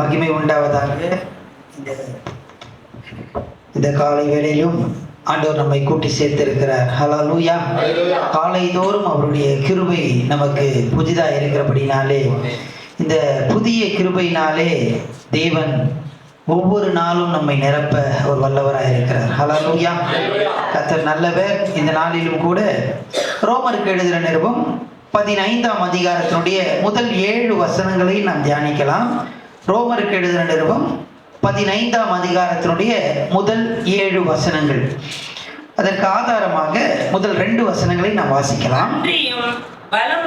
மகிமை உண்டாவதாக. இந்த காலை வேளையிலும் ஆண்டவர் நம்மை கூட்டி சேர்த்திருக்கிறார். ஹல்லேலூயா. காலைதோறும் அவருடைய கிருபை நமக்கு புதிதாக இருக்கிறபடினாலே, இந்த புதிய கிருபையினாலே தேவன் ஒவ்வொரு நாளும் நம்மை நிரப்ப ஒரு வல்லவராக இருக்கிறார். ஹல்லேலூயா. கர்த்தர் நல்லவர். இந்த நாளிலும் கூட ரோமருக்கு எழுதின நிருபம் 15ஆம் அதிகாரத்தினுடைய முதல் 7 வசனங்களை நாம் தியானிக்கலாம். ரோமருக்கு எழுதின நிருபம் 15ஆம் அதிகாரத்தினுடைய முதல் 7 வசனங்கள். அதற்கு ஆதாரமாக முதல் 2 வசனங்களை நாம் வாசிக்கலாம். பலம்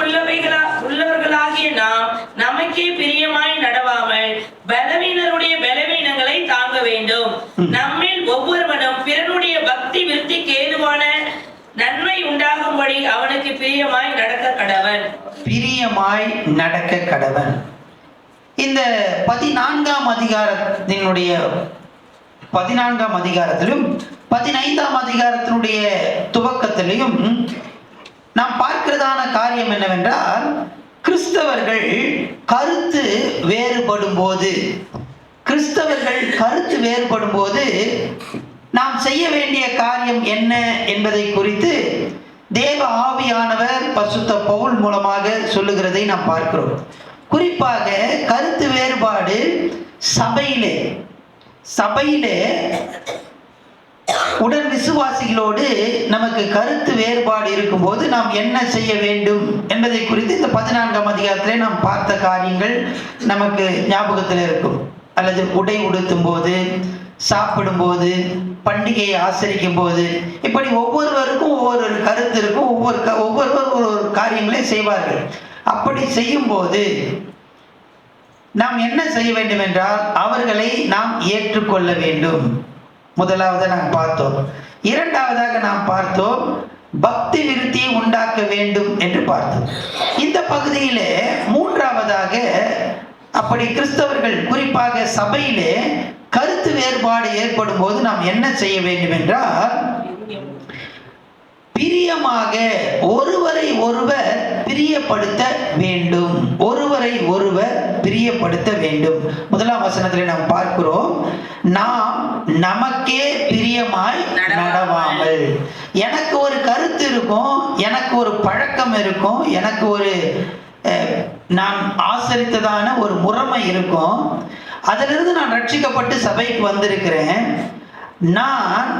உள்ளவர்களாகிய நாம் நமக்கே பிரியமாய் நடவாமல் பலவீனருடைய பலவீனங்களை தாங்க வேண்டும். நம்மில் ஒவ்வொருவனும் பிறனுடைய பக்தி விருத்திக்கு ஏதுவான நன்மை உண்டாகும்படி அவனுக்கு பிரியமாய் நடக்க கடவன். பிரியமாய் நடக்க கடவன். இந்த 14ஆம் அதிகாரத்தினுடைய 14ஆம் அதிகாரத்திலும் 15ஆம் அதிகாரத்தினுடைய துவக்கத்திலையும் நாம் பார்க்கிறதான காரியம் என்னவென்றால், கிறிஸ்தவர்கள் கருத்து வேறுபடும் போது நாம் செய்ய வேண்டிய காரியம் என்ன என்பதை குறித்து தேவ ஆவியானவர் பரிசுத்த பவுல் மூலமாக சொல்லுகிறதை நாம் பார்க்கிறோம். குறிப்பாக கருத்து வேறுபாடு சபையிலே உடன் விசுவாசிகளோடு நமக்கு கருத்து வேறுபாடு இருக்கும்போது நாம் என்ன செய்ய வேண்டும் என்பதை குறித்து இந்த 14ஆம் அதிகாரத்திலே நாம் பார்த்த காரியங்கள் நமக்கு ஞாபகத்தில் இருக்கும். அல்லது உடை உடுத்தும் போது, சாப்பிடும் போது, பண்டிகையை ஆசரிக்கும் போது, இப்படி ஒவ்வொருவருக்கும் ஒவ்வொரு கருத்து இருக்கும். ஒவ்வொருவர் ஒரு காரியங்களை செய்வார்கள். அப்படி செய்யும் போது நாம் என்ன செய்ய வேண்டும் என்றால், அவர்களை நாம் ஏற்றுக்கொள்ள வேண்டும். முதலாவது நாம் பார்த்தோம். இரண்டாவதாக நாம் பார்த்தோம், பக்தி விருத்தியை உண்டாக்க வேண்டும் என்று பார்த்தோம். இந்த பகுதியிலே மூன்றாவதாக, அப்படி கிறிஸ்தவர்கள் குறிப்பாக சபையிலே கருத்து வேறுபாடு ஏற்படும் போது நாம் என்ன செய்ய வேண்டும் என்றால், பிரியமாக ஒருவரை ஒருவர் பிரியப்படுத்த வேண்டும். முதலாம் வசனத்தில் நாம் பார்க்கிறோம், நாம் நமக்கே பிரியமாய் நடவாமல். எனக்கு ஒரு கருத்து இருக்கும், எனக்கு ஒரு பழக்கம் இருக்கும், எனக்கு ஒரு நான் ஆசரித்ததான ஒரு முறைமை இருக்கும். அதிலிருந்து நான் ரட்சிக்கப்பட்டு சபைக்கு வந்திருக்கிறேன். நான்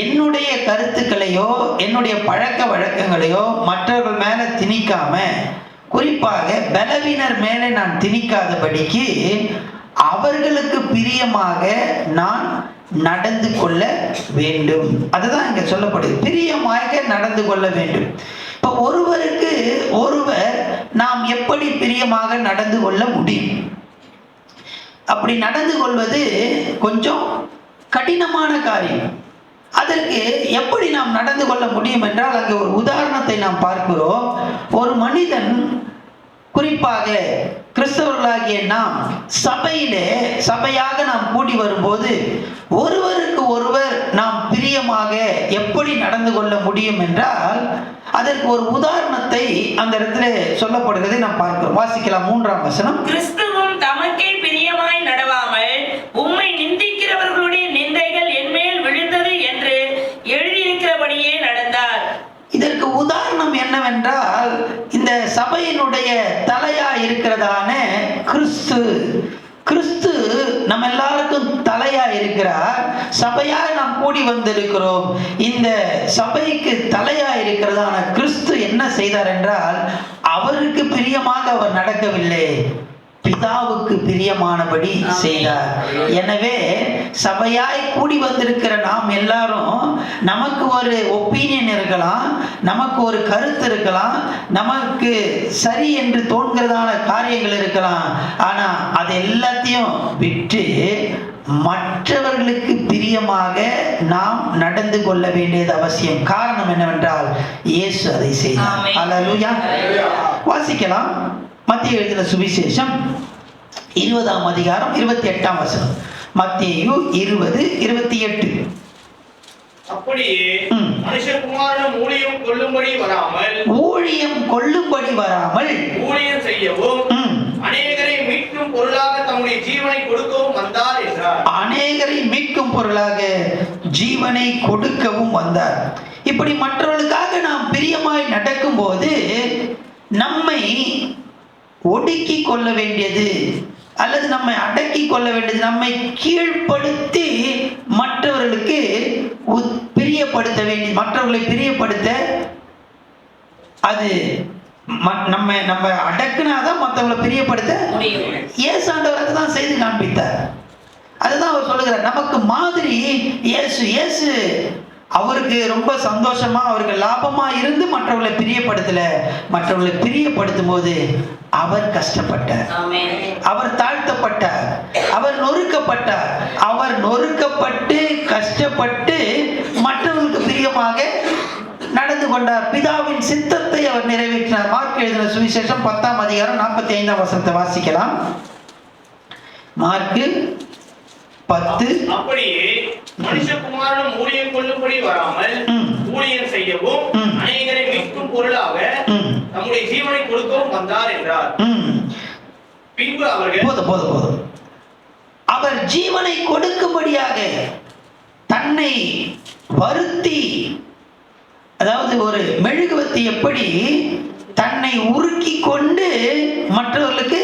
என்னுடைய கருத்துக்களையோ என்னுடைய பழக்க வழக்கங்களையோ மற்றவர்கள் மேல திணிக்காம, குறிப்பாக பலவீனர் மேலே நான் திணிக்காதபடிக்கு அவர்களுக்கு பிரியமாக நான் நடந்து கொள்ள வேண்டும். அதுதான் இங்க சொல்லப்படுது, பிரியமாக நடந்து கொள்ள வேண்டும். இப்ப ஒருவருக்கு ஒருவர் நாம் எப்படி பிரியமாக நடந்து கொள்ள முடியும்? அப்படி நடந்து கொள்வது கொஞ்சம் கடினமான காரியம். அதற்கு எப்படி நாம் நடந்து கொள்ள முடியும் என்றால், அங்கே ஒரு உதாரணத்தை நாம் பார்க்கிறோம். ஒரு மனிதன், குறிப்பாக கிறிஸ்தவர்களாகிய நாம் சபையாக நாம் கூடி வரும்போது ஒருவருக்கு ஒருவர் நாம் பிரியமாக எப்படி நடந்து கொள்ள முடியும் என்றால், அதற்கு ஒரு உதாரணத்தை அந்த இடத்துல சொல்லப்படுகிறதை நாம் பார்க்கிறோம். வாசிக்கலாம் 3ஆம் வசனம். கிறிஸ்துவும் தமக்கே பிரியமாய் நடவாமல் உம்மை நிந்திக்கிறவர்களுடைய நிந்தைகள் என்மேல் விழுந்தது என்று எழுதியிருக்கிறபடியே நடந்தார். இதற்கு உதாரணம் என்னவென்றால், இந்த சபையினுடைய தலையா இருக்கிறதான கிறிஸ்து நம்ம எல்லாருக்கும் தலையா இருக்கிறார். சபையாக நாம் கூடி வந்திருக்கிறோம். இந்த சபைக்கு தலையா இருக்கிறதான கிறிஸ்து என்ன செய்தார் என்றால், அவருக்கு பிரியமாக அவர் நடக்கவில்லை, பிதாவுக்கு பிரியமானபடி செய்தார். எனவே சபையாய் கூடி வந்திருக்கிற நாம் எல்லாரும், நமக்கு ஒரு ஒப்பீனியன் இருக்கலாம், நமக்கு ஒரு கருத்து இருக்கலாம், நமக்கு சரி என்று தோன்கிறதான காரியங்கள் இருக்கலாம். ஆனா அது எல்லாத்தையும் விட்டு மற்றவர்களுக்கு பிரியமாக நாம் நடந்து கொள்ள வேண்டியது அவசியம். காரணம் என்னவென்றால், இயேசு அதை செய்தார். ஹல்லேலூயா. வாசிக்கலாம் மத்தேயு எழுதின சுவிசேஷம் 20ஆம் அதிகாரம் 28ஆம் வசனம். மத்தேயு 20:28. அப்படியே மனுஷகுமாரன் ஊழியம் கொள்ளும்படி வராமல் ஊழியம் செய்யவும் அநேகரை மீட்கும் பொருளாக தம்முடைய தம்முடைய ஜீவனை கொடுக்கவும் வந்தார் என்றார். அநேகரை மீட்கும் பொருளாக ஜீவனை கொடுக்கவும் வந்தார். இப்படி மற்றவர்களுக்காக நாம் பிரியமாய் நடக்கும் போது நம்மை ஒடுக்கி கொள்ள வேண்டியது அல்லது நம்மை அடக்கி கொள்ள வேண்டியது, நம்மை கீழ்ப்படுத்தி மற்றவர்களுக்கு பிரியப்படுத்த வேண்டியது, மற்றவர்களை பிரியப்படுத்த அது நம்ம அடக்குனாதான் மற்றவங்களை பிரியப்படுத்த இயேசு ஆண்டவர் தான் செய்து காண்பித்தார். அதுதான் அவர் சொல்லுகிறார், நமக்கு மாதிரி இயேசு அவருக்கு ரொம்ப சந்தோஷமா அவருக்கு லாபமா இருந்து மற்றவர்களை பிரியப்படுத்தல. மற்றவர்களை பிரியப்படுத்தும் போது அவர் கஷ்டப்பட்டார், அவர் தாழ்த்தப்பட்டார், அவர் நொறுக்கப்பட்டார். அவர் நொறுக்கப்பட்டு கஷ்டப்பட்டு மற்றவர்களுக்கு பிரியமாக நடந்து கொண்டார். பிதாவின் சித்தத்தை அவர் நிறைவேற்றினார். மார்க் எழுதின சுவிசேஷம் 10ஆம் அதிகாரம் 45ஆம் வசனத்தை வாசிக்கலாம். மார்க்கு 10. அப்படியே மனுஷகுமாரனும் ஊழியம் கொள்ளும்படி வராமல் ஊழியம் செய்யவும் அநேகரை மீட்கும் பொருளாக தம்முடைய ஜீவனை கொடுக்கவும் வந்தார் என்றார். பின்பு அவர்கள் போதும் அவர் ஜீவனை கொடுக்கும்படியாக தன்னை வருத்தி, அதாவது ஒரு மெழுகுவர்த்தி எப்படி தன்னை உருக்கி கொண்டு மற்றவர்களுக்கு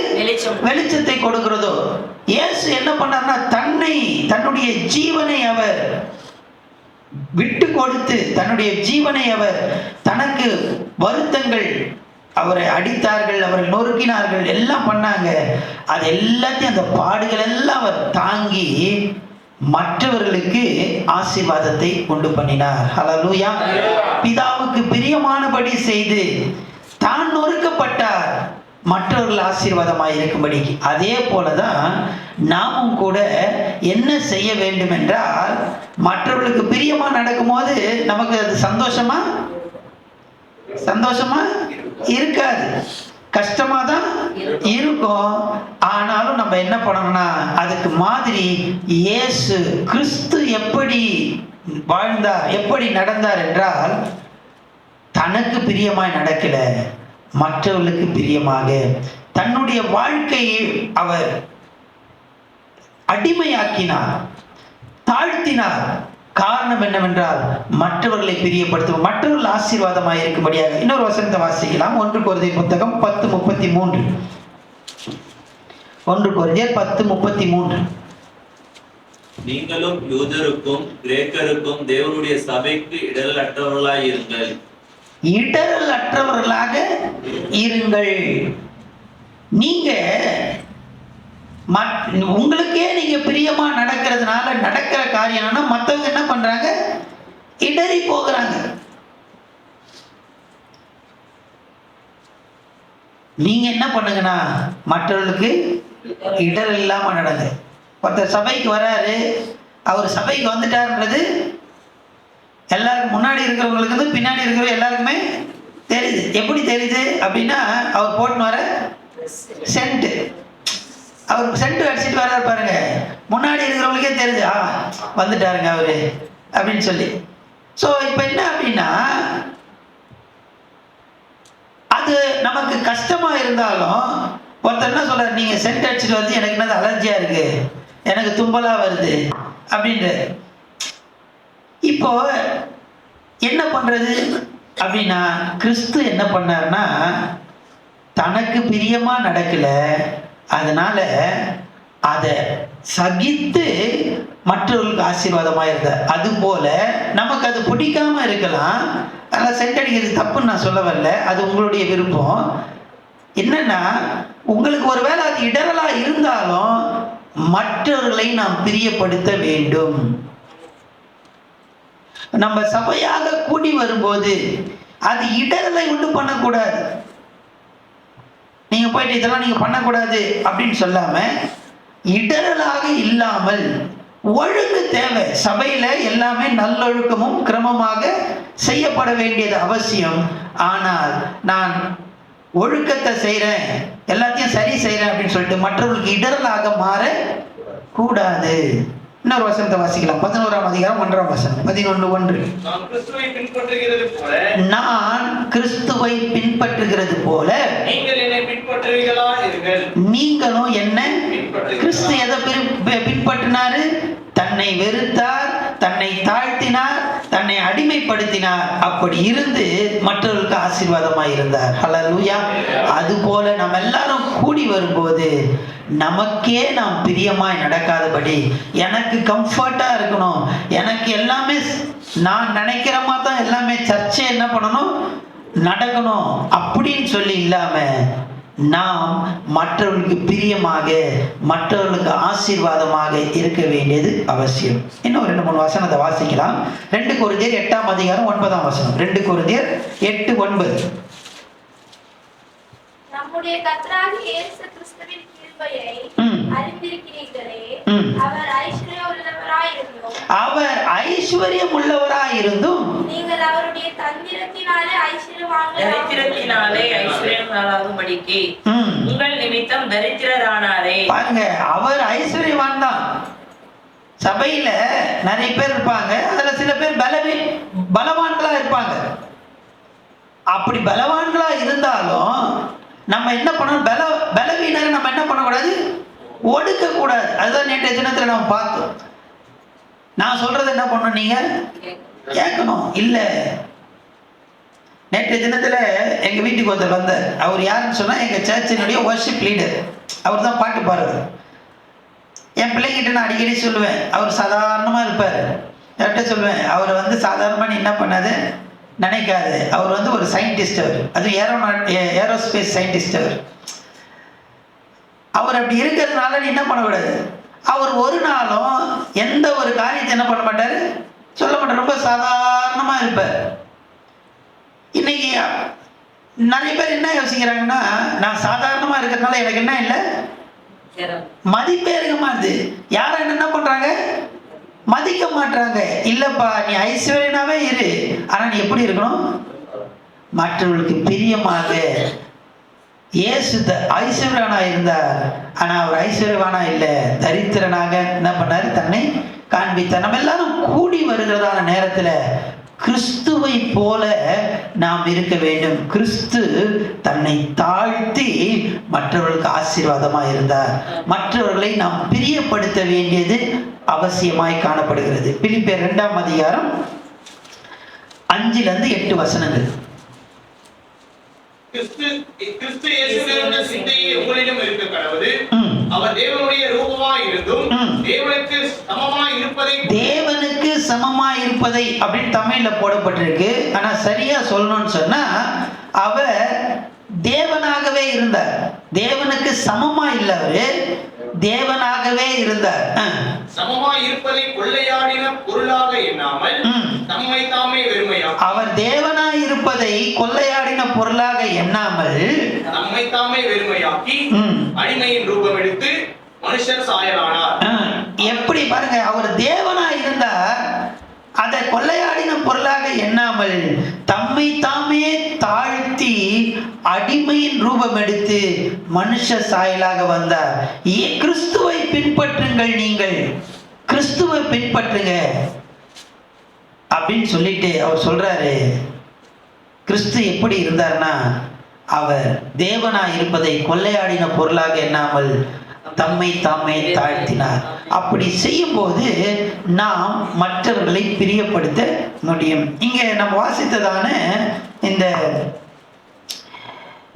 வெளிச்சத்தை கொடுக்கிறதோ, இயேசு என்ன பண்ணார்னா தன்னுடைய ஜீவனை அவர் விட்டு கொடுத்து, தன்னுடைய ஜீவனை அவர் தனக்கு வருத்தங்கள், அவரை அடித்தார்கள், அவரை நொறுக்கினார்கள், எல்லாம் பண்ணாங்க. அது எல்லாத்தையும் அந்த பாடுகள் எல்லாம் அவர் தாங்கி மற்றவர்களுக்கு ஆசீர்வாதத்தை உண்டு பண்ணினார். ஹல்லேலூயா. பிதாவுக்கு பிரியமானபடி செய்து தான் நொறுக்கப்பட்டார், மற்றவர்கள் ஆசீர்வாதமாக இருக்கும்படி. அதே போலதான் நாமும் கூட என்ன செய்ய வேண்டும் என்றால், மற்றவர்களுக்கு பிரியமா நடக்கும் போது நமக்கு அது சந்தோஷமா இருக்காது, கஷ்டமா தான் இருக்கும். ஆனாலும் நம்ம என்ன பண்ணணும்னா, அதுக்கு மாதிரி இயேசு கிறிஸ்து எப்படி வாழ்ந்தார், எப்படி நடந்தார் என்றால், தனக்கு பிரியமாய் நடக்கல, மற்றவர்களுக்கு பிரியமாக தன்னுடைய வாழ்க்கையை அவர் அடிமையாக்கினார், தாழ்த்தினார். காரணம் என்னவென்றால், மற்றவர்களை பிரியப்படுத்தும், மற்றவர்கள் ஆசீர்வாதமாக இருக்கும்படியாக. இன்னொரு வசனத்தை வாசிக்கலாம். 1 கொரிந்தியர் புத்தகம் 10:33. 1 கொரிந்தியர் 10:33. நீங்களும் யூதருக்கும் கிரேக்கருக்கும் தேவனுடைய சபைக்கு இடரல் அற்றவர்களாய் இருங்கள். இடரல் அற்றவர்களாக இருங்கள். நீங்க உங்களுக்கே நீங்க பிரியமா நடக்கிறதுனால நடக்கிற காரியம்னா, மற்றவங்க என்ன பண்றாங்க, இடறி போகிறாங்க. நீங்க என்ன பண்ணுங்கன்னா, மற்றவர்களுக்கு இடர் இல்லாம நடங்க. ஒருத்தர் சபைக்கு வராரு, அவர் சபைக்கு வந்துட்டாருன்றது எல்லாருக்கும், முன்னாடி இருக்கிறவங்களுக்கு பின்னாடி இருக்கிற எல்லாருக்குமே தெரியுது. எப்படி தெரியுது அப்படின்னா, அவர் போட்டுன்னு வர சென்ட், அவருக்கு சென்ட் அடிச்சுட்டு வர்றாரு பாருங்க, முன்னாடி இருக்கிறவங்களுக்கே தெரியுது, வந்துட்டாருங்க அவரு அப்படின்னு சொல்லி. ஸோ இப்போ என்ன அப்படின்னா, அது நமக்கு கஷ்டமா இருந்தாலும் ஒருத்தர் என்ன சொல்றாரு, நீங்க சென்ட் அடிச்சுட்டு வந்து எனக்கு என்னது அலர்ஜியா இருக்கு, எனக்கு தும்பலா வருது அப்படின்ற. இப்போ என்ன பண்றது அப்படின்னா, கிறிஸ்து என்ன பண்ணார்னா, தனக்கு பிரியமா நடக்கல, அதனால அதை சகித்து மற்றவர்களுக்கு ஆசீர்வாதமா இருந்தார். அது போல நமக்கு அது பிடிக்காம இருக்கலாம், அதனால சென்ட் அடிக்கிறது தப்புன்னு நான் சொல்ல வரல, அது உங்களுடைய விருப்பம். என்னன்னா, உங்களுக்கு ஒரு வேளை அது இடரலா இருந்தாலும் மற்றவர்களை நாம் பிரியப்படுத்த வேண்டும். நம்ம சபையாக கூடி வரும்போது அது இடரலை உண்டு பண்ணக்கூடாது. நீங்க போயிட்டு இதெல்லாம் நீங்க பண்ணக்கூடாது அப்படின்னு சொல்லாம, இடரலாக இல்லாமல் ஒழுங்கு தேவை. சபையில எல்லாமே நல்லொழுக்கமும் கிரமமாக செய்யப்பட வேண்டியது அவசியம். ஆனால் நான் ஒழுக்கத்தை செய்யறேன், எல்லாத்தையும் சரி செய்யறேன் அப்படின்னு சொல்லிட்டு மற்றவர்களுக்கு இடரலாக மாற கூடாது. இன்னொரு வசனத்தை வாசிக்கலாம். 11ஆம் அதிகாரம் 1ஆம் வசனம். 11:1. நான் கிறிஸ்துவை பின்பற்றுகிறது போல நீங்கள் என்னை பின்பற்றுவீர்களா இருங்கள். நீங்களும் என்ன கிறிஸ்து எதை பின்பற்றினாரு? தன்னை வெறுத்தார், தன்னை தாழ்த்தினார், தன்னை அடிமைப்படுத்தினார். அப்படி இருந்து மற்றவர்களுக்கு ஆசீர்வாதமாய் இருந்தார். ஹல்லேலூயா. அதுபோல நம்ம எல்லாரும் கூடி வரும்போது நமக்கே நாம் பிரியமாய் நடக்காதபடி, எனக்கு கம்ஃபர்ட்டா இருக்கணும், எனக்கு எல்லாமே நான் நினைக்கிற மாதிரி தான் எல்லாமே சர்ச்சை என்ன பண்ணணும், நடக்கணும் அப்படின்னு சொல்லி இல்லாம நாம் மற்றவர்களுக்கு பிரியமாக, மற்றவர்களுக்கு ஆசீர்வாதமாக இருக்க வேண்டியது அவசியம். இன்னும் 2-3 வசனத்தை வாசிக்கலாம். 2 கொரிந்தியர் 8ஆம் அதிகாரம் 9ஆம் வசனம். 2 கொரிந்தியர் 8:9. நம்முடைய கர்த்தராகிய இயேசு கிறிஸ்துவின் கிருபையை அறிந்திருக்கிறீர்களே, அவர் ஐஸ்வர்யம் உள்ளவராயிருந்தும் நீங்கள் அவருடைய தந்திரத்தினாலே ஐஸ்வர்யமாகும்படிக்கு உங்கள் நிமித்தம் தரித்திரரானாரே. பாருங்க, அவர் ஐஸ்வர்யவான் தான். சபையில நிறைய பேர் இருப்பாங்க, அதுல சில பேர் பலவான்களா இருப்பாங்க. அப்படி பலவான்களா இருந்தாலும் நம்ம என்ன பண்ணணும், பலவீனரை நம்ம என்ன பண்ணக்கூடாது, ஒடுக்க கூடாது. அதுதான் நேற்றைய தினத்துல நம்ம பார்த்தோம். நான் சொல்றது என்ன பண்ணணும், நீங்க கேட்கணும். இல்ல, நேற்றைய தினத்துல எங்க வீட்டுக்கு ஒருத்தர் வந்தார். அவர் யாருன்னு சொன்னா எங்க சர்ச்சினுடைய வர்ஷிப் லீடர். அவர் தான் பாட்டு பாடுறது. என் பிள்ளைங்கிட்ட நான் அடிக்கடி சொல்லுவேன், அவர் சாதாரணமா இருப்பார். யார்கிட்ட சொல்லுவேன், அவர் வந்து சாதாரணமா நீ என்ன பண்ணாது நினைக்காது, அவர் வந்து ஒரு சயின்டிஸ்ட். அது ஏரோஸ்பேஸ் சயின்டிஸ்ட். அவர் அப்படி இருக்கிறதுனால நீ என்ன பண்ணக்கூடாது, அவர் ஒரு நாளும் எந்த ஒரு காரியத்தை என்ன பண்ண மாட்டாரு, சொல்ல மாட்டார். ரொம்ப சாதாரணமா இருப்பார். இன்னைக்கு நிறைய பேர் என்ன யோசிக்கிறாங்கன்னா, நான் சாதாரணமா இருக்கிறதுனால எனக்கு என்ன இல்லை, மதிப்பே இருக்க மாட்டுது. யாரும் என்ன பண்றாங்க, மதிக்க மாட்டாங்க. இல்லப்பா, நீ ஐஸ்வர்யனாவே இரு, ஆனா நீ எப்படி இருக்கணும், மற்றவர்களுக்கு பிரியமாக. இயேசு ஐஸ்வர்யவானா இருந்தார், ஆனா அவர் ஐஸ்வர்யவானா இல்லை, தரித்திரனாக என்ன பண்ணாரு, தன்னை காண்பித்தார். நம்ம எல்லாரும் கூடி வருகிறதான நேரத்துல கிறிஸ்துவை போல நாம் இருக்க வேண்டும். கிறிஸ்து தன்னை தாழ்த்தி மற்றவர்களுக்கு ஆசீர்வாதமா இருந்தார். மற்றவர்களை நாம் பிரியப்படுத்த வேண்டியது அவசியமாய் காணப்படுகிறது. பிலிப்பியர் 2ஆம் அதிகாரம் 5-8 வசனங்கள். கிறிஸ்து இயேசுவினுடைய சிந்தையே உங்களிடம் இருக்க கடவுது. அவர் தேவனுடைய ரூபமாய் இருந்தும் தேவனுக்கு சமமாய் இருப்பதை அப்படின்னு தமிழ்ல போடப்பட்டிருக்கு. ஆனா சரியா சொல்லணும்னு சொன்னா அவர் தேவனாகவே இருந்தார். தேவனுக்கு சமமா இல்ல, அவரு தேவனாகவே இருந்தார். சமமாய் இருப்பதை கொள்ளையாடின பொருளாக எண்ணாமல் தம்மை தாமே வெறுமையாக்கி, அவர் தேவனாய் இருப்பதை கொள்ளையாடின பொருளாக எண்ணாமல் தம்மை தாமே வெறுமையாக்கி அடிமையின் ரூபம் எடுத்து மனுஷர் சாயலானார். எப்படி பாருங்க, அவர் தேவனாய் இருந்தார், அதை கொள்ளையாடின பொருளாக எண்ணாமல் தம்மை தாமே தாழ்த்தி அடிமையின் ரூபம் எடுத்து மனுஷ சாயலாக வந்தார். கிறிஸ்துவை பின்பற்றுங்கள், நீங்கள் கிறிஸ்துவை பின்பற்றுங்க அப்படின்னு சொல்லிட்டு அவர் சொல்றாரு. கிறிஸ்து எப்படி இருந்தார்னா, அவர் தேவனாய் இருப்பதை கொள்ளையாடின பொருளாக எண்ணாமல் தம்மை தாமே தாழ்த்தினார். அப்படி செய்யும் போது நாம் மற்றவர்களை பிரியப்படுத்த முடியும். இங்க நம்ம வாசித்ததான இந்த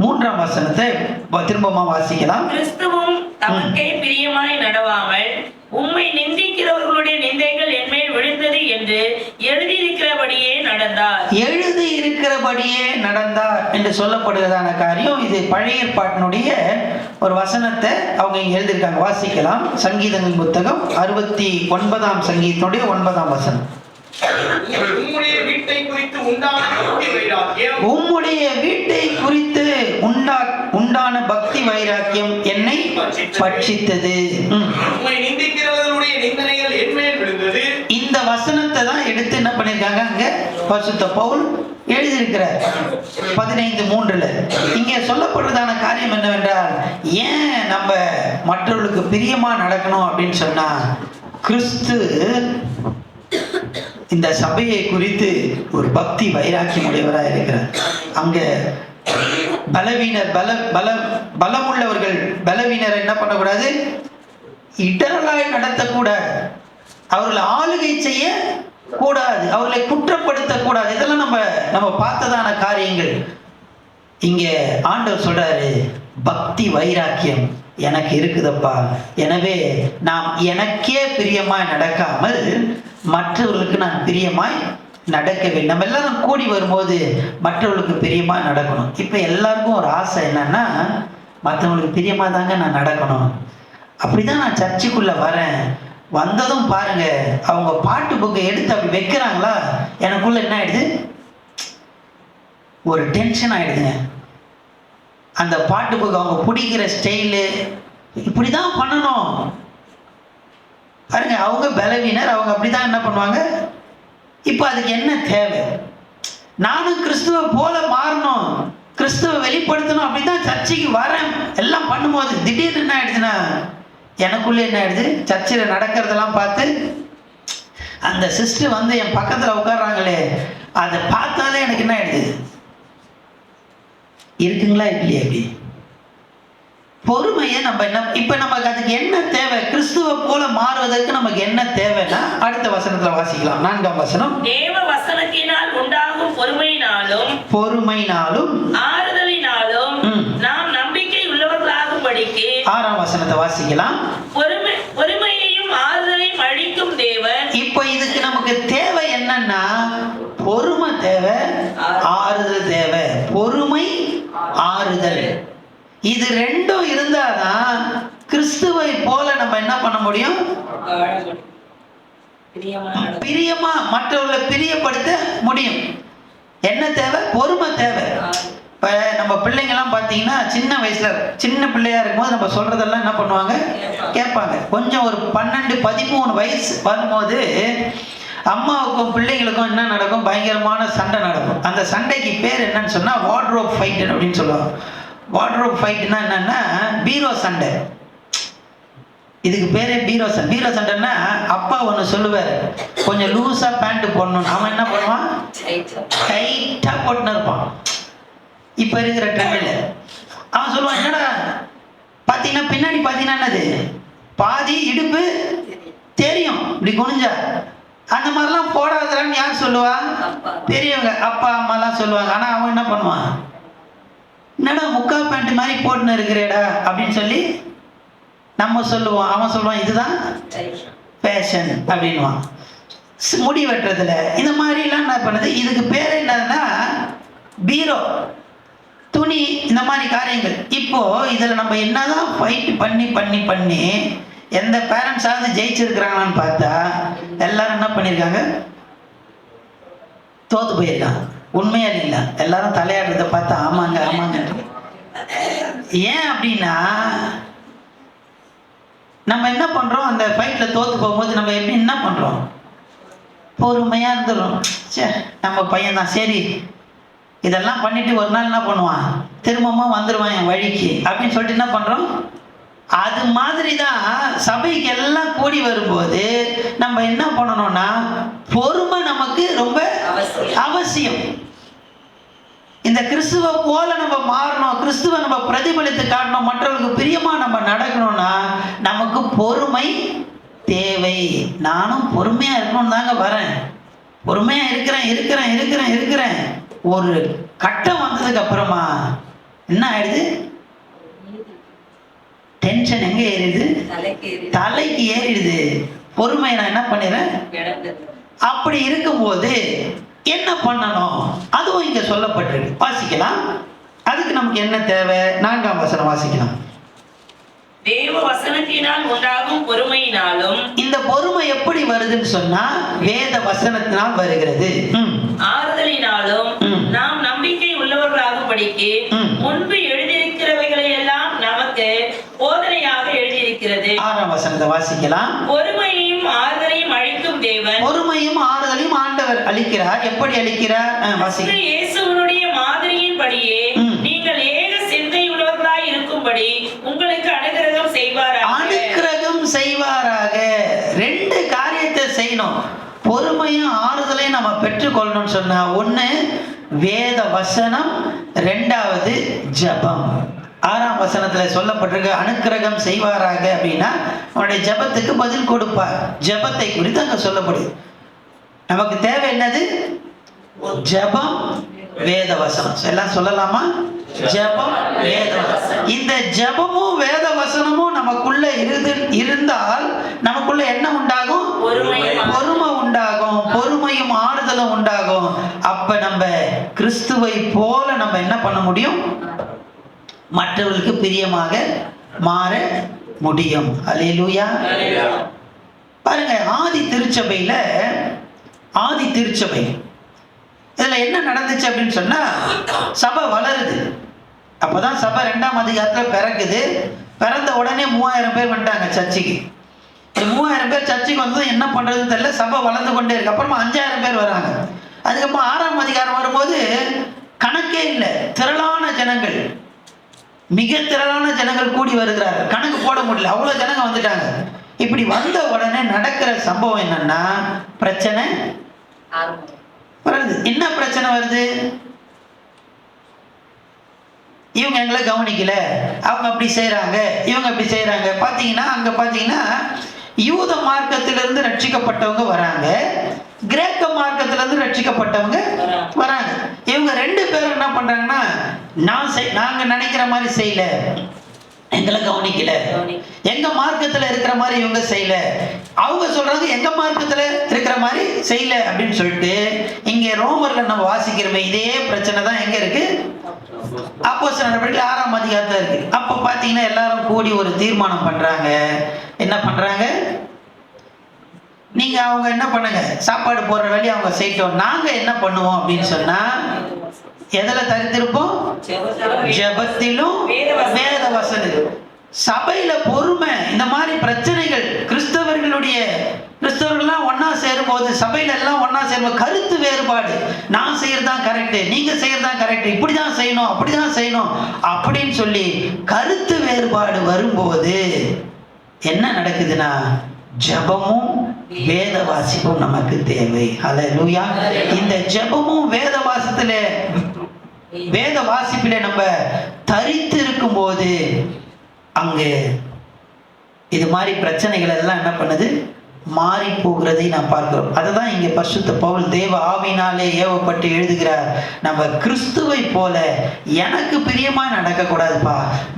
3ஆம் வசனத்தை திரும்பமா வாசிக்கலாம். கிறிஸ்துவும் தமக்கே பிரியமாய் நடவாமல் உம்மை நிந்திக்கிறவர்களுடைய நிந்தைகள் என்மேல் விழுந்தது என்று எழுதியிருக்கிறபடியே நடந்தார் என்று சொல்லப்படுகிறதான காரியம். இது பழைய ஏற்பாட்டினுடைய ஒரு வசனத்தை அவங்க இங்க எழுதியிருக்காங்க. வாசிக்கலாம். சங்கீதங்கள் புத்தகம் 69ஆம் சங்கீதத்தினுடைய 9ஆம் வசனம். உம்முடைய வீட்டை குறித்து உண்டான பக்தி வைராக்கியம் என்னை பட்சித்தது. இந்த வசனத்தை தான் எடுத்து என்ன பண்ணிருக்காங்க, அங்க பரிசுத்த பவுல் எழுதியிருக்கிறார் 15:3. இங்கே சொல்லப்படுறதான காரியம் என்னவென்றால், ஏன் நம்ம மற்றவர்களுக்கு பிரியமா நடக்கணும் அப்படின்னு சொன்னா, கிறிஸ்து இந்த சபையை குறித்து ஒரு பக்தி வைராக்கியம் உடையவராக இருக்கிறார். அங்க பலவீனர் பலமுள்ளவர்கள் பலவீனரை என்ன பண்ணக்கூடாது, இடரலாய் நடத்தக்கூடாது, அவர்களை ஆளுகை செய்ய கூடாது, அவர்களை குற்றப்படுத்தக்கூடாது. இதெல்லாம் நம்ம பார்த்ததான காரியங்கள். இங்க ஆண்டவர் சொல்றாரு, பக்தி வைராக்கியம் எனக்கு இருக்குதப்பா, எனவே நாம் எனக்கே பிரியமாய் நடக்காமல் மற்றவர்களுக்கு நான் பிரியமாய் நடக்க வேண்டும். நம்ம எல்லாரும் கூடி வரும்போது மற்றவர்களுக்கு பிரியமாக நடக்கணும். இப்போ எல்லாருக்கும் ஒரு ஆசை என்னன்னா, மற்றவங்களுக்கு பிரியமாக தாங்க நான் நடக்கணும், அப்படிதான் நான் சர்ச்சுக்குள்ள வரேன். வந்ததும் பாருங்க, அவங்க பாட்டு புக்கை எடுத்து அப்படி வைக்கிறாங்களா, எனக்குள்ள என்ன ஆயிடுது, ஒரு டென்ஷன் ஆயிடுதுங்க. அந்த பாட்டு புக்கு அவங்க பிடிக்கிற ஸ்டைலு இப்படிதான் பண்ணணும் பாருங்க. அவங்க பலவீனர், அவங்க அப்படிதான் என்ன பண்ணுவாங்க. இப்போ அதுக்கு என்ன தேவை? நானும் கிறிஸ்துவ போல மாறணும், கிறிஸ்துவ வெளிப்படுத்தணும், அப்படிதான் சர்ச்சைக்கு வரேன் எல்லாம் பண்ணும்போது திடீர்னு என்ன ஆயிடுதுன்னா, எனக்குள்ளே என்ன ஆயிடுது, சர்ச்சில் நடக்கிறதெல்லாம் பார்த்து அந்த சிஸ்டர் வந்து என் பக்கத்தில் உட்கார்றாங்களே, அதை பார்த்தாலே எனக்கு என்ன ஆயிடுது, இருக்குங்களா இல்லையா? அப்படி பொறுமையை நம்ம என்ன, இப்ப நமக்கு அதுக்கு என்ன தேவை, கிறிஸ்துவ போல மாறுவதற்கு நமக்கு என்ன தேவைன்னா, அடுத்த வசனத்துல வாசிக்கலாம். 4ஆம் வசனம். தேவ வசனத்தினால் உண்டாகும் பொறுமையினாலும் ஆறுதலினாலும் நாம் நம்பிக்கை உள்ளவர்களாகும்படிக்கு. 6ஆம் வசனத்தை வாசிக்கலாம். பொறுமையையும் ஆறுதலையும் அளிக்கும் தேவன். இப்போ இதுக்கு நமக்கு தேவை என்னன்னா, பொறுமை தேவை, ஆறுதல் தேவை. பொறுமை, ஆறுதல், இது ரெண்டும் இருந்தாதான் கிறிஸ்துவை போல நம்ம என்ன பண்ண முடியும், பிரியமா மற்றவர்களை பிரியப்படுத்த முடியும். என்ன தேவை? பொறுமை தேவை. இப்போ நம்ம பிள்ளைங்கெல்லாம் பார்த்தீங்கன்னா, சின்ன வயசுல சின்ன பிள்ளையா இருக்கும்போது நம்ம சொல்றதெல்லாம் என்ன பண்ணுவாங்க, கேட்பாங்க. கொஞ்சம் ஒரு 12-13 வயசு வரும்போது அம்மாவுக்கும் பிள்ளைங்களுக்கும் என்ன நடக்கும், பயங்கரமான சண்டை நடக்கும். அந்த சண்டைக்கு பேர் என்னன்னு சொன்னா வார்ட்ரோப் ஃபைட் அப்படின்னு சொல்லுவாங்க. வார்ட்ரோப் ஃபைட்னா என்னன்னா, பீரோ சண்டை. இதுக்கு பேரே பீரோ சண்டை. பீரோ சண்டைன்னா, அப்பா ஒன்று சொல்லுவார், கொஞ்சம் லூஸா பேண்ட் போடணும், அவன் என்ன பண்ணுவான், டைட்டா போட்டுன்னு இருப்பான். இப்ப இருக்கிற ட்ரெண்டில் அவன் சொல்லுவான், என்னடா பார்த்தீங்கன்னா பின்னாடி பார்த்தீங்கன்னா என்னது, பாதி இடுப்பு தெரியும் இப்படி குனிஞ்சா, அந்த மாதிரிலாம் போடாதன்னு யார் சொல்லுவா, பெரியவங்க அப்பா அம்மாலாம் சொல்லுவாங்க. ஆனால் அவன் என்ன பண்ணுவான், என்னடா முக்கா பேண்ட் மாதிரி போட்டுன்னு இருக்கிறேடா அப்படின்னு சொல்லி நம்ம சொல்லுவோம். அவன் சொல்லுவான், இதுதான் ஃபேஷன் அப்படின்வான். முடி வெட்டுறதுல இந்த மாதிரிலாம் என்ன பண்ணுது, இதுக்கு பேர் என்னன்னா பீரோ, துணி, இந்த மாதிரி காரியங்கள். இப்போ இதில் நம்ம என்னதான் ஃபைட் பண்ணி பண்ணி பண்ணி எந்த பேரண்ட்ஸாவது ஜெயிச்சிருக்கிறாங்களான்னு பார்த்தா எல்லாரும் என்ன பண்ணியிருக்காங்க, தோத்து போயிருக்காங்க. உண்மையா இல்லைங்களா? எல்லாரும் தலையாடுறத பார்த்தா ஆமாங்க ஆமாங்க. ஏன் அப்படின்னா, நம்ம என்ன பண்றோம், அந்த ஃபைட்ல தோத்து போகும்போது நம்ம எப்படி என்ன பண்றோம், பொறுமையா இருந்துடும். சே நம்ம பையன் தான், சரி இதெல்லாம் பண்ணிட்டு ஒரு நாள் என்ன பண்ணுவான், திரும்பவும் வந்துடுவான் என் வழிக்கு அப்படின்னு சொல்லிட்டு என்ன பண்றோம். அது மாதிரி தான் சபைக்கு எல்லாம் கூடி வரும்போது நம்ம என்ன பண்ணணும்னா, பொறுமை நமக்கு ரொம்ப அவசியம். இந்த கிறிஸ்துவ போல நம்ம மாறணும், கிறிஸ்துவ நம்ம பிரதிபலித்து காட்டணும், மற்றவர்களுக்கு பிரியமா நம்ம நடக்கணும்னா நமக்கு பொறுமை தேவை. நானும் பொறுமையா இருக்கணும்னு தாங்க வரேன், பொறுமையா இருக்கிறேன். ஒரு கட்டம் வந்ததுக்கு அப்புறமா என்ன ஆயிடுது, டென்ஷன் எங்க ஏறிடுது, தலைக்கு ஏறிடுது. பொறுமை நான் என்ன பண்ணிடுறேன். அப்படி இருக்கும்போது என்ன பண்ணணும், அதுவும் இங்க சொல்லப்பட்டிருக்கு. வாசிக்கலாம். அதுக்கு நமக்கு என்ன தேவை, 4ஆம் வசனம் வாசிக்கலாம். தேவ வசனத்தினால் உண்டாகும் பொறுமையினாலும். இந்த பொறுமை எப்படி வருதுன்னு சொன்னா, வேத வசனத்தினால் வருகிறது. ஆறுதலினாலும் நாம் நம்பிக்கை உள்ளவர்களாகும்படிக்கு முன்பு எழுதியிருக்கிறவைகளை எல்லாம் நமக்கு போதனையாக எழுதியிருக்கிறது. 6ஆம் வசனத்தை வாசிக்கலாம். பொறுமையையும் ஆறுதலையும் அளிக்கும் தேவன். பொறுமையும் ஆறுதலையும் ஆண்டவர் அளிக்கிறார். எப்படி அளிக்கிறார்? இயேசுவினுடைய மாதிரியின்படியே நீங்கள் ஏக சிந்தை உள்ளவர்களாய் இருக்கும்படி உங்களுக்கு அனுக்கிரகம் செய்வாராக. 2 காரியத்தை செய்யணும். பொறுமையும் ஆறுதலையும் நம்ம பெற்றுக்கொள்ளணும்னு சொன்னா, 1 வேத வசனம், 2வது ஜபம். 6ஆம் வசனத்துல சொல்லப்பட்டிருக்க அனுக்கிரகம் செய்வாராக அப்படின்னா அவனுடைய ஜெபத்துக்கு பதில் கொடுப்பார். ஜெபத்தை குறித்து அங்க சொல்லப்படுது. நமக்கு தேவை என்னது? ஜெபம், வேத வசனம். எல்லாம் சொல்லலாமா? ஜெபம், வேத வசனம். இந்த ஜெபமும் வேத வசனமும் நமக்குள்ள இருந்தால் நமக்குள்ள என்ன உண்டாகும்? பொறுமை உண்டாகும். பொறுமையும் ஆறுதலும் உண்டாகும். அப்ப நம்ம கிறிஸ்துவை போல நம்ம என்ன பண்ண முடியும்? மற்றவர்களுக்கு பிரியமாக மாற முடியும். அல்லேலூயா. பாருங்க, ஆதி திருச்சபை இதுல என்ன நடந்துச்சு அப்படின்னு சொன்னா, சபை வளருது. அப்பதான் சபை 2ஆம் அதிகாரத்துல பிறக்குது. பிறந்த உடனே 3000 பேர் வந்துட்டாங்க சர்ச்சுக்கு. 3000 பேர் சர்ச்சுக்கு வந்து என்ன பண்றதுன்னு தெரியல. சபை வளர்ந்து கொண்டே இருக்கு. அப்புறமா 5000 பேர் வராங்க. அதுக்கப்புறம் 6ஆம் அதிகாரம் வரும்போது கணக்கே இல்லை, திரளான ஜனங்கள், மிக திரளான ஜனங்கள் கூடி வருகிறார்கள். கணக்கு போட முடியல, அவ்வளவு ஜனங்க வந்துட்டாங்க. இப்படி வந்த உடனே நடக்கிற சம்பவம் என்னன்னா, பிரச்சனை வருது. என்ன பிரச்சனை வருது? இவங்க எங்களை கவனிக்கல, அவங்க அப்படி செய்யறாங்க, இவங்க அப்படி செய்யறாங்க. பாத்தீங்கன்னா அங்க பாத்தீங்கன்னா யூத மார்க்கத்திலிருந்து ரட்சிக்கப்பட்டவங்க வராங்க, கிரேக்க மார்க்கத்திலிருந்து ரட்சிக்கப்பட்டவங்க வராங்க. இவங்க 2 பேரும் என்ன பண்றாங்கன்னா, நாங்க நினைக்கிற மாதிரி செய்யல, எங்களை கவனிக்கல, எங்க மார்க்கத்துல இருக்கிற மாதிரி இவங்க செய்யல, அவங்க சொல்றாங்க எங்க மார்க்கத்துல இருக்கிற மாதிரி செய்யல அப்படின்னு சொல்லிட்டு, இங்க ரோமர்ல நம்ம வாசிக்கிறோமே இதே பிரச்சனை தான் எங்க இருக்கு? அப்போஸ்தலர் நடவடிக்கைகள் 6ஆம் அதிகாரத்துல இருக்கு. அப்ப பாத்தீங்கன்னா எல்லாரும் கூடி ஒரு தீர்மானம் பண்றாங்க. என்ன பண்றாங்க? நீங்க அவங்க என்ன பண்ணுங்க, சாப்பாடு போடுற வேலையை அவங்க செய்யட்டும், நாங்க என்ன பண்ணுவோம் அப்படின்னு சொன்னா, எதுல தரித்திருப்போம்? ஜெபத்திலும் வேத வசனம். சபையில பொறுமை. இந்த மாதிரி பிரச்சனைகள் கிறிஸ்தவர்கள்லாம் ஒன்னா சேரும்போது, சபையில எல்லாம் ஒன்னா சேரும்போது கருத்து வேறுபாடு, நான் செய்யறதுதான் கரெக்ட், நீங்க செய்யறதுதான் கரெக்ட், இப்படிதான் செய்யணும், அப்படிதான் செய்யணும் அப்படின்னு சொல்லி கருத்து வேறுபாடு வரும்போது என்ன நடக்குதுன்னா, ஜெபமும் வேத வாசிப்பும் நமக்கு தேவை. ஹல்லேலூயா. இந்த ஜெபமும் வேத வாசிப்பிலே நம்ம தரித்து இருக்கும் போது அங்கு இது மாதிரி பிரச்சனைகள் எல்லாம் என்ன பண்ணுது? மாறி போகிறதை நாம் பார்க்கிறோம். அதுதான் இங்கே பரிசுத்த பவுல் தேவ ஆவியினாலே ஏவப்பட்டு எழுதுகிறார். நம்ம கிறிஸ்துவை போல எனக்கு பிரியமா நடக்கக்கூடாதுப்பா,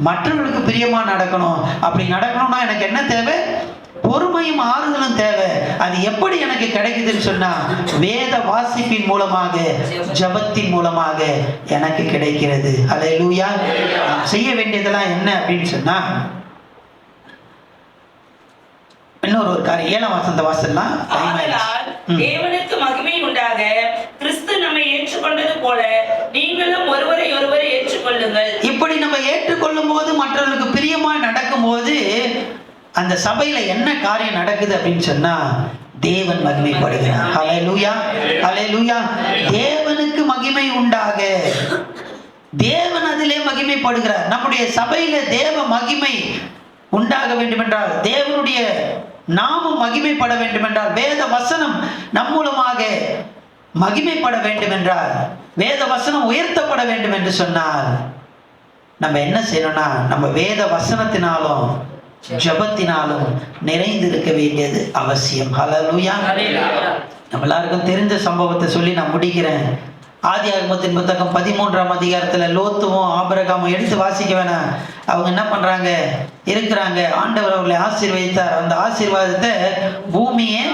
மற்றவர்களுக்கு பிரியமா நடக்கணும். அப்படி நடக்கணும்னா எனக்கு என்ன தேவை? பொறுமையும் ஆறுதலும் தேவை. அது எப்படி எனக்கு கிடைக்குதுன்னு சொன்னா, வேத வாசிப்பின் மூலமாக, ஜெபத்தின் மூலமாக எனக்கு கிடைக்கிறது. அல்லேலூயா. செய்ய வேண்டியதெல்லாம் என்ன அப்படின்னு சொன்னா, இன்னொரு காரியம் 7ஆம் வசனத்தை வாசிக்கலாம். தேவனுக்கு மகிமை உண்டாக கிறிஸ்து நம்மை ஏற்றுக்கொண்டது போல நீங்களும் ஒருவரை ஒருவர் ஏற்றுக்கொள்ளுங்கள். இப்படி நம்ம ஏற்றுக்கொள்ளும் போது, மற்றவர்களுக்கு பிரியமா நடக்கும் போது, அந்த சபையில என்ன காரியம் நடக்குது அப்படின்னு சொன்னா, தேவன் மகிமைப்படுகிறார். ஹல்லேலூயா, ஹல்லேலூயா. தேவனுக்கு மகிமை உண்டாக, தேவன் அதிலே மகிமைப்படுகிறார். நம்முடைய சபையில தேவ மகிமை உண்டாக வேண்டும் என்றால், தேவனுடைய நாமம் மகிமைப்பட வேண்டும் என்றால், வேத வசனம் நம் மூலமாக மகிமைப்பட வேண்டும் என்றால், வேத வசனம் உயர்த்தப்பட வேண்டும் என்று சொன்னால், நம்ம என்ன செய்யணும்னா, நம்ம வேத வசனத்தினாலும் ஜெபத்தினாலும் நிறைந்திருக்க வேண்டியது அவசியம். ஹல்லேலூயா. நம்ம எல்லாருக்கும் தெரிஞ்ச சம்பவத்தை சொல்லி நான் முடிக்கிறேன். ஆதியாகமத்தின் புத்தகம் 13ஆம் அதிகாரத்துல லோத்துவும் ஆபிரகாமும் எடுத்து வாசிக்க வேணாம். அவங்க என்ன பண்றாங்க? இருக்கிறாங்க. ஆண்டவர் அவர்களை ஆசீர்வதித்தார். அந்த ஆசீர்வாதத்தை பூமியே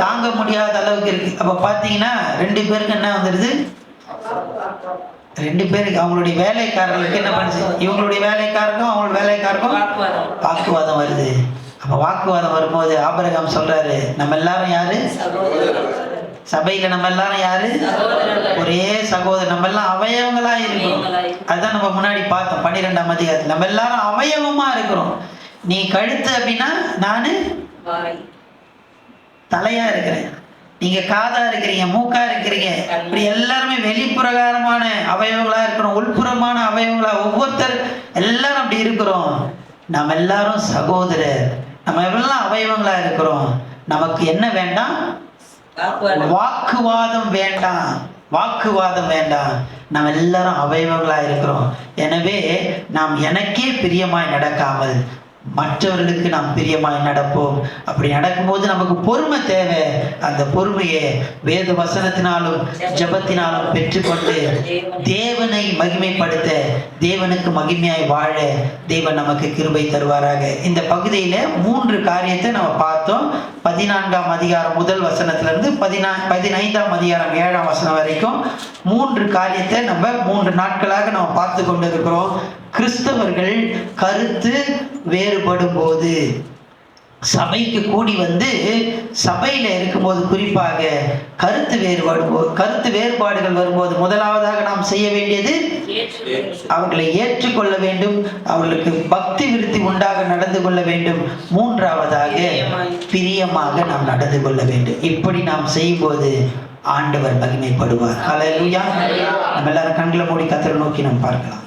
தாங்க முடியாத அளவுக்கு இருக்கு. அப்ப பாத்தீங்கன்னா 2 பேருக்கு என்ன வந்துடுது? 2 பேருக்கு, அவங்களுடைய வேலைக்காரர்களுக்கு என்ன பண்ணுச்சு? இவங்களுடைய வேலைக்காரருக்கும் அவங்களோட வேலைக்காரருக்கும் வாக்குவாதம் வருது. அப்ப வாக்குவாதம் வரும்போது ஆபிரகாம் சொல்றாரு, நம்ம எல்லாரும் யாரு? சபையில நம்ம எல்லாரும் யாரு? ஒரே சகோதரர். நம்ம எல்லாம் அவயவங்களா இருக்கிறோம். அதுதான் நம்ம முன்னாடி பார்த்தோம் 12ஆம் அதிகாரத்தில். நம்ம எல்லாரும் அவயவமா இருக்கிறோம். நீ கழுத்து அப்படின்னா நானு தலையா இருக்கிறேன், நீங்க காதா இருக்கிறீங்க, மூக்கா இருக்கிறீங்க. இப்படி எல்லாருமே வெளிப்புறகாரமான அவயவங்களா இருக்கிறோம், உள்புறமான அவயவங்களா ஒவ்வொருத்தர் எல்லாரும் அப்படி இருக்கிறோம். நம்ம எல்லாரும் சகோதரர், நம்ம எல்லாம் அவயவங்களா இருக்கிறோம். நமக்கு என்ன வேண்டாம்? வாக்குவாதம் வேண்டாம், வாக்குவாதம் வேண்டாம். நாம் எல்லாரும் அவயவங்களாக இருக்கிறோம். எனவே நாம் எனக்கே பிரியமாய் நடக்காமல் மற்றவர்களுக்கு நாம் பிரியமாய் நடப்போம். அப்படி நடக்கும்போது நமக்கு பொறுமை தேவை. அந்த பொறுமையை வேத வசனத்தினாலும் ஜபத்தினாலும் பெற்றுக்கொண்டு தேவனை மகிமைப்படுத்த, தேவனுக்கு மகிமையாய் வாழ தேவன் நமக்கு கிருபை தருவாராக. இந்த பகுதியில 3 காரியத்தை நம்ம பார்த்தோம். 14ஆம் அதிகாரம் முதல் வசனத்திலிருந்து 15ஆம் அதிகாரம் 7ஆம் வசனம் வரைக்கும் 3 காரியத்தை நம்ம 3 நாட்களாக நம்ம பார்த்து கொண்டு இருக்கிறோம். கிறிஸ்தவர்கள் கருத்து வேறுபடும் போது, சபைக்கு கூடி வந்து சபையில இருக்கும்போது, குறிப்பாக கருத்து வேறுபாடுகள் வரும்போது முதலாவதாக நாம் செய்ய வேண்டியது அவர்களை ஏற்றுக்கொள்ள வேண்டும். அவர்களுக்கு பக்தி விருத்தி உண்டாக நடந்து கொள்ள வேண்டும். 3ஆவதாக பிரியமாக நாம் நடந்து கொள்ள வேண்டும். இப்படி நாம் செய்யும்போது ஆண்டவர் மகிமைப்படுவார். ஹல்லேலூயா. நம்ம எல்லாரும் கண்களை மூடி கர்த்தரை நோக்கி நாம் பார்க்கலாம்.